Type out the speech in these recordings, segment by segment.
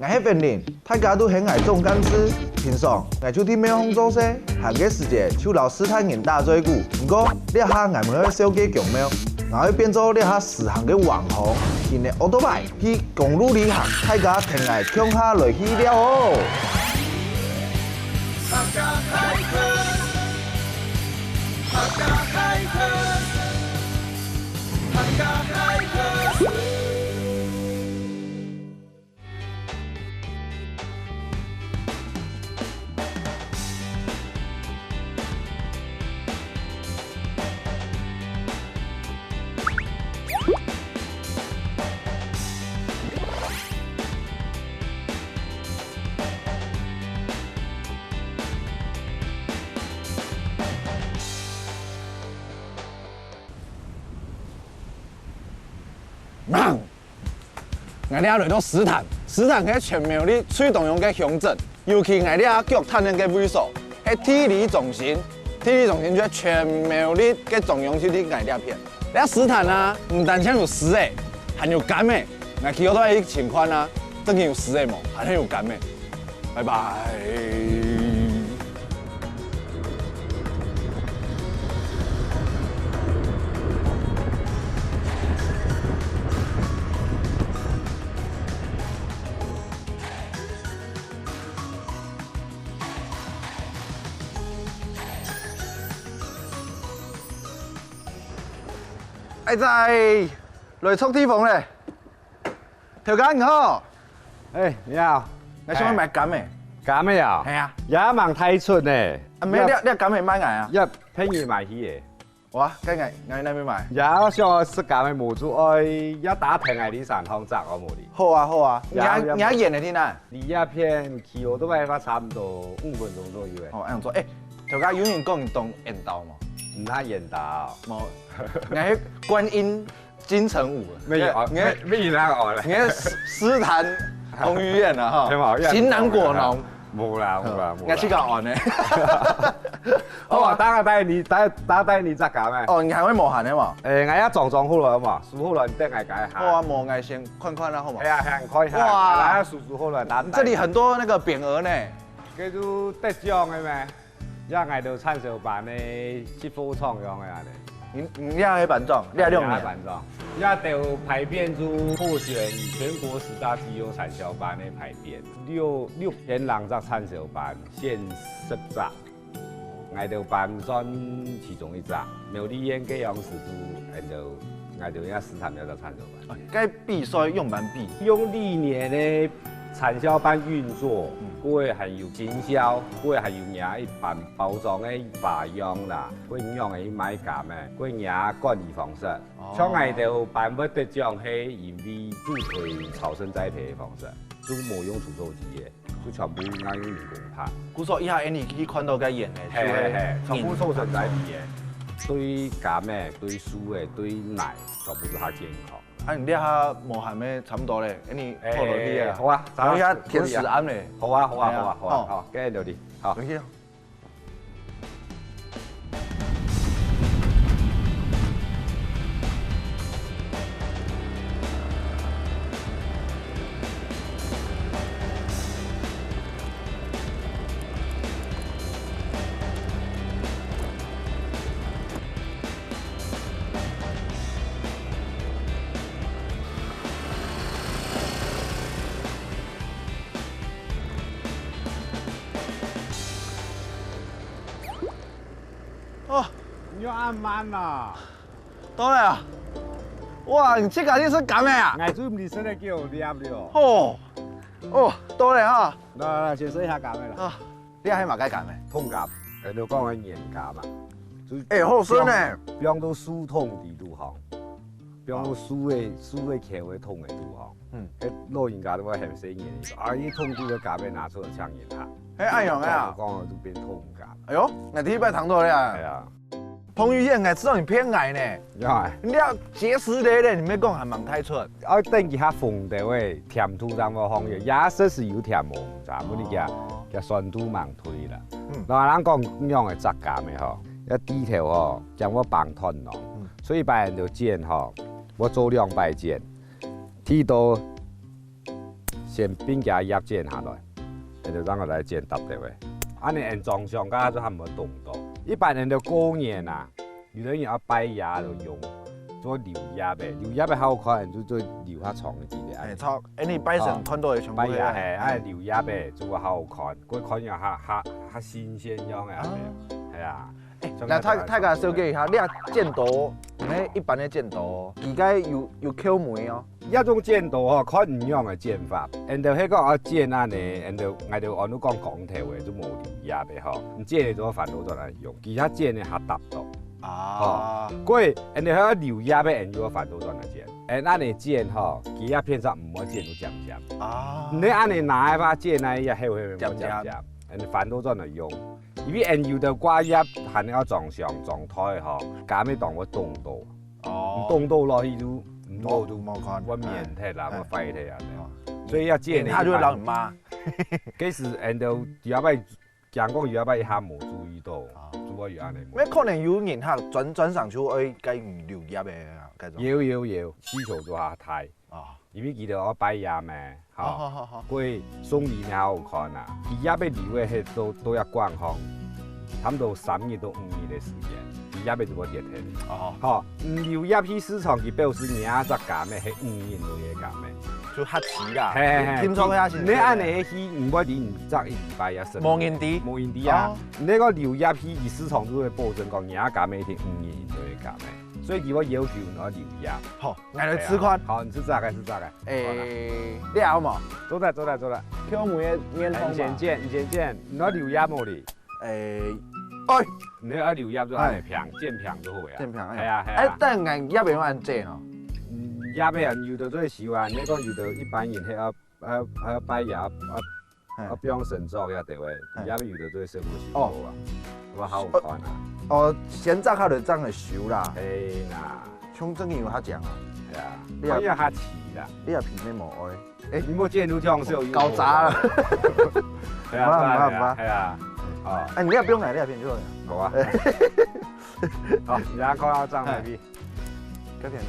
我迄边人，大家都很爱种甘蔗。平常我就伫咩方做事，下个时节就老斯坦人大最久。不过了下我们要小鸡强苗，然后变做了下时行嘅网红，因为奥多麦去公路旅行，大家挺爱跳下落去了哦。客家开课，客家开课，客家开课。我哋来到石潭，石潭喺全苗里最重要嘅乡镇，尤其我哋脚探嘅位所，喺体理中心，体理中心就係全苗里嘅重要區啲藝術片。你石潭啊，唔單止有石嘅，還有柑嘅。我去好多啲情況啊，真係有石嘅冇，還有柑嘅。拜拜。在來測地方咧，條街唔好。哎，你好，你想去買柑嘅？柑嘅啊？係啊。也蠻太出呢。啊咩？你柑係買捱啊？一便宜買起嘅。哇，梗係喺那邊買。也想食柑嘅無主愛，一打平係啲上湯汁我冇啲。好啊好啊，你喺演嚟聽啊？離一片去我都買翻差唔多5分鐘左右嘅。哦，咁樣做，誒，條街有人講動演導嘛？唔太現代。冇，我喺觀音金城武。咩嘢？咩嘢啊？我咧。我斯坦彭于晏啊，哈，型男果農。冇啦。我去個案咧。好啊，打帶你執㗎咩？哦，你係可以無限嘅嘛？誒，我一撞好耐嘛，數好耐你得我解下。好啊，無礙先看看啦，好嘛？係啊，看一下。哇！大家數好耐打。這裡很多那個匾額呢。叫做得獎嘅咩？一嗌到參照辦嘅接貨創樣嘅人。你要喺板狀，你要用嘅板狀。一條牌匾就獲選全國10大體育產銷班嘅牌匾，6篇人則產銷班限10隻，嗌到辦專其中一隻，苗栗縣嘅樣式就嗌到一斯坦苗就產銷班。該比賽用蠻比，用歷年嘅產銷班運作，佢係要經銷，佢係要有一般包裝嘅花樣啦，佢樣嘅買價咩，佢有管理方式。像我哋辦不得獎係因為助推草生栽培嘅方式，都冇用除草劑嘅，就全部啱用人工拍。古說以下你可以看到嘅演嘅，係，全部草生栽培嘅，對柑嘅、對樹嘅、對奶，全部都係健康。啊，你呢下無限咩差唔多咧？你拖落去啊？好啊，我依家填時啱咧。好啊，好，跟住你，好。哦，你要按慢啦。到嚟啊！哇，你這個你是柑嘅啊？我做唔係真係叫我掂了。哦，到嚟啊！嗱，先試下柑嘅啦。啊，你係馬街柑嘅？通柑，你講緊鹽柑啊。誒，好酸呢！變到樹痛地都行，變到樹嘅鉗會痛嘅都行。誒，老人家都會很死嘅。啊，一痛就個柑嘅拿出嚟搶鹽下。誒，按樣嘅啊？講就變通柑。哎呦，我第一擺糖到咧。係啊。彭于晏，我知道你偏矮呢。你要結實咧，你咪講係盲太出。我等佢下風地位，甜土咁個行業，也說是有甜冇，咋冇啲嘅酸土盲推啦。嗱，咱講咁樣嘅質感嘅嗬，一低頭嗬，將我綁斷咯，所以擺人就剪嗬，我做2擺剪，剃到先边加叶剪下来，然后让我来剪搭的喂。安尼按装上，噶就还没动到。一般人的过年啊，有的人要摆牙就用做留叶呗，留叶呗好看，就做留下长一点的。哎，操！哎，你摆成看到的全部摆牙嘿，哎留叶呗，做好看，佢看又哈新鲜样的，系啊。那太甲小姐一下，你啊剪刀，唔系一般的剪刀，而家有扣梅哦。一种剪刀吼，看唔样的剪法，然后迄个啊剪啊呢，然后我哋按你讲讲头的，就冇留叶呗吼。你剪的做反刀再来用，其他剪的还搭到。啊，佢，然后迄个留叶呗，用反刀再来剪。然安尼剪吼，其他片上唔好剪到尖尖。啊，你安尼拿一把剪那一黑黑尖尖，然后反刀再来用。因为有的挂叶含要撞上撞台吼，加咩当我动到，哦，动到落去就唔好就冇看，我面睇啦，我废睇啊，所以要剪他就会让你骂。其实然后有摆讲讲有摆一下冇注意到，做我有安尼。咩可能有人客转上去爱该留叶的啊，该种。有，需求做下太啊，因为记得我摆叶咩，好，佢送里面好看啊，而叶被留的迄都要观风，差不多3年到5年的时间。叶被就冇跌停。哦，好，留叶去市场，佢表示你啊只价咩，係5年都嘢價咩。就较齐啦。嘿，聽說遐是。你按你去，唔該你唔執一禮拜一升。無人地。無人地啊！你個留葉去，而市場都會保證講嘢價咩，定5年都會價咩。所以叫我要求我留葉。好，我來吃寬。好，你吃炸嘅，吃炸嘅。你好嘛？做啦。挑梅的面通嘛。你先剪，你留葉冇哩？你要留葉就係平，剪平就好呀。剪平。係啊。但係葉邊按剪哦。葉俾人要到最喜歡，你講要到一般人係要擺葉不用神作呀，對位，葉俾要到最辛苦時候啊，我好看啊。哦，先炸下就炸嚟熟啦。係啦，像真有較醬啊。係啊，你要較齊啦。你又皮咩冇愛？你冇見到這樣搞砸啦。係啊，係啊。哦，你也不用來，你也片就好了。好啊。好，然後要炸那邊。這片。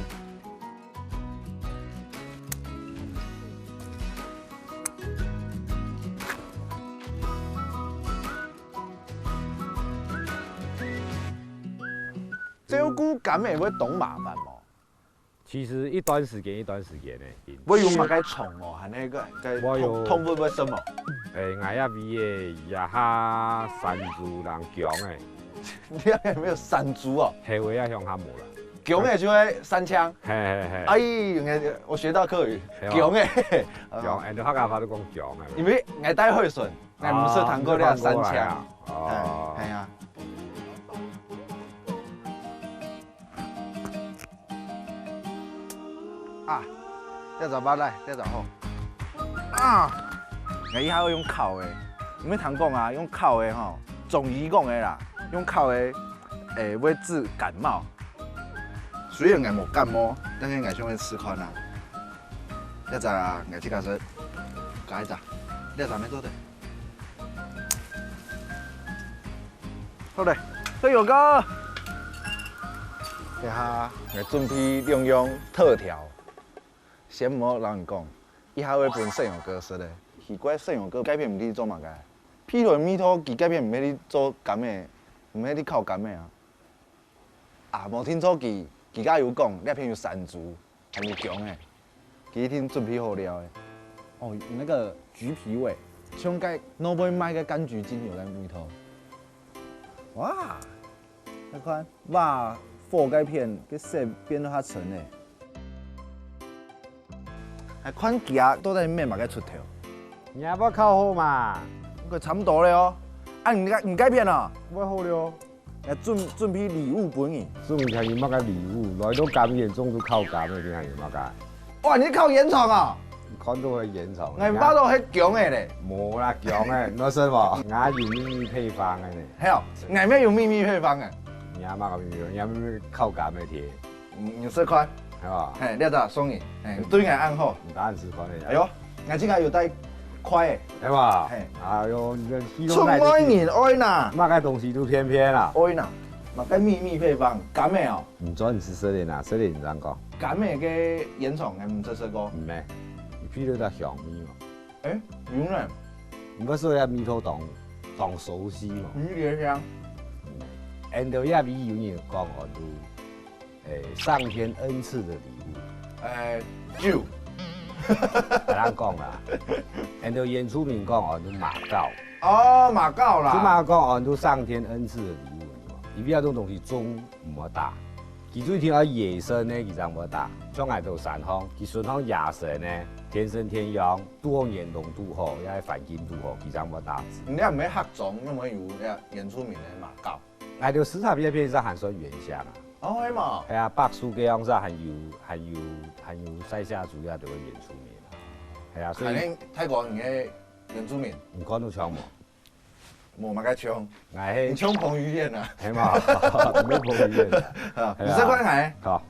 照顧感會會懂麻煩冇？其實一段時間呢。我有乜該蟲哦，係那個痛會什麼？我也味嘅，也下山豬人強嘅。你係沒有山豬哦？係會啊，向下冇啦。強嘅就係山槍。係。哎，我學到客語。強嘅。強，人哋客家話都講強嘅。因為我帶會順，我唔是談過呢山槍。哦。係啊。啊，這就捌來，這就好。啊，我以後要用烤的，唔係通講啊，用烤的吼，中醫講的啦，用烤的會治感冒。雖然我冇感冒，但是我想要吃寬啦。這就我這個是改一隻，這就咩做的？好嘞，隊友哥，這下我準備兩樣特調。先唔好人講，以後會分攝影哥說的。奇怪，攝影哥改片唔去做嘛個？譬如米土，佢改片唔喺你做咁嘅，唔喺你靠咁嘅啊。啊，冇聽錯佢家有講，那片有山豬，還有強嘅，佢一定準備好了的。哦，那個橘皮味，像個老闆買個柑橘精油嘅米土。哇，你看，哇，火改片，佢色變到較沉誒。係款夾都在面嘛個出頭，你也不靠好嘛？佢差唔多了哦。啊，唔改片啊？我好了。準備禮物俾你。送佢乜嘅禮物？來到咁嚴重都靠咁嘅，點係乜嘅？哇！你靠煙廠啊？看到係煙廠。我包到係強嘅咧。冇啦，強嘅，唔信喎。我有秘密配方嘅咧。係啊，我咩有秘密配方嘅？你阿媽個秘密，你阿媽靠咁嘅貼。你試看。係嘛？係，呢就送你。係，對我按好。唔單止講你。哎呦，我這個有帶快嘅。係嘛？係。哎呦，你出愛人愛呐。乜嘅東西都偏偏啦。愛呐，乜嘅秘密配方，咁嘅哦。唔準唔是色練啊，色練唔怎講。咁嘅嘅煙廠，我唔識過。唔係，你譬如到香米嘛。哎，有呢，唔过说下米头当熟悉嘛。鱼莲香。印度亚米有人讲哦，都上天恩赐的礼物。酒。跟咱讲啦，印度原住民讲哦，都马告。哦，马告啦。即马讲哦，都上天恩赐的礼物，伊比较种东西种唔好打。其最听到野生呢，其实无打，像爱到山方，其顺方野生呢，天生天养，拄好严冬拄好，也系环境拄好，其实无打。你也唔要黑种，因为有原住民的马告。爱到食材比较偏向含酸原香啊。哦，係嘛？系啊，白苏嘅樣式含有西夏族也就會原住民啦。係啊，所以係你泰國人嘅原住民，唔講到搶冇，冇乜嘅槍，係你槍彭于晏啊？係嘛，唔好碰嘢。50塊係？好。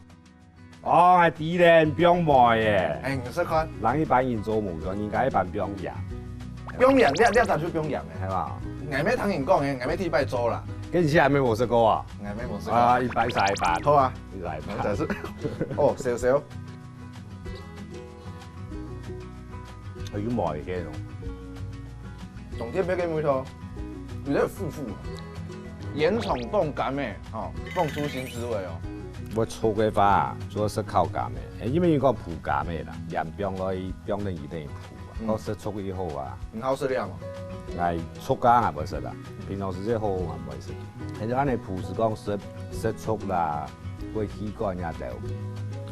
哦，係啲咧不用賣嘅。係50塊。人一般人做無咗，應該一般不用養。不用養，你咋就不用養嘅？係嘛？硬咩聽人講嘅，硬咩替拜做啦。跟住係咪冇食過啊？硬咩冇食過。啊，140好啊，140。就係哦，少少。佢要賣嘅咯。總之俾佢冇錯，有啲富富。鹽蟲凍乾咩？哦，凍出新滋味哦。我粗嘅話，主要是靠乾嘅，因為講鋪乾嘅啦，鹽冰落去冰冷一定鋪，我食粗以後啊。唔好食了嘛？係速乾也唔食啦，平常時即好也唔會食。其實安尼鋪是講食速啦，會氣乾也就。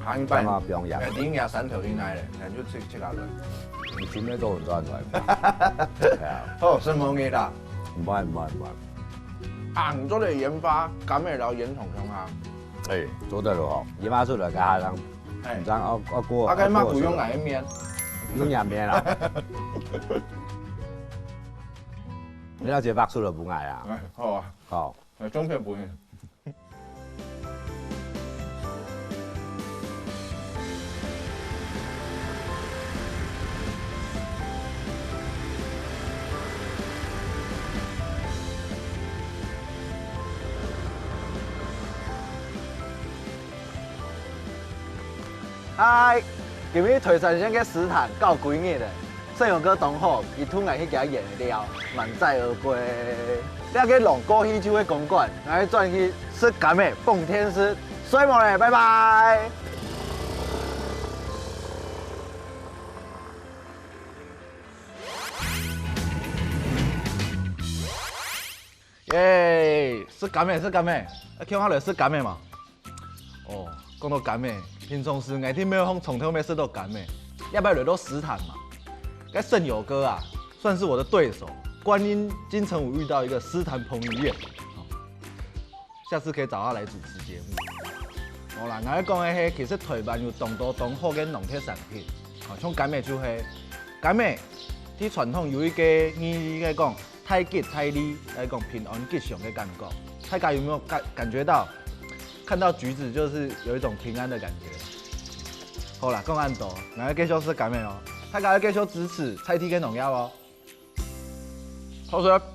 下一班。不用鹽。頂廿3條應該咧，人就食下佢。你做咩都唔賺財？係啊。好，什麼嘢啦？唔係。紅咗嚟鹽巴，咁咪有鹽蟲香下。誒，做得咯，鹽巴出嚟嘅下人，唔爭我過。我今晚不用奶麵。用鹽麵啦。你有隻白出嚟唔嗌啊？好啊。好。係中片本。嗨，今日推山鄉嘅史壇到幾日咧？細勇哥同好，伊突然去行演了，滿載而歸。你去龍哥喜酒嘅公館，我去轉去吃乾妹蹦天師，水冇咧，拜拜。耶，吃乾妹，聽我來吃乾妹嘛。哦，講到乾妹。平常時愛聽咩風，從頭沒吃到乾妹，要不要來到石潭嘛？該勝友哥啊，算是我的對手。觀音金城武遇到一個石潭彭于晏，下次可以找他來主持節目。好啦，我講嘅係其實台灣有當多當好嘅農特產品，像乾妹就係乾妹，啲傳統有一個意義嘅講太吉太利，來講平安吉祥嘅感覺。大家有沒有感覺到？看到橘子就是有一種平安的感覺。好啦，講咁多，我要繼續吃乾妹哦，大家要繼續支持菜 T 跟農藥哦。好食。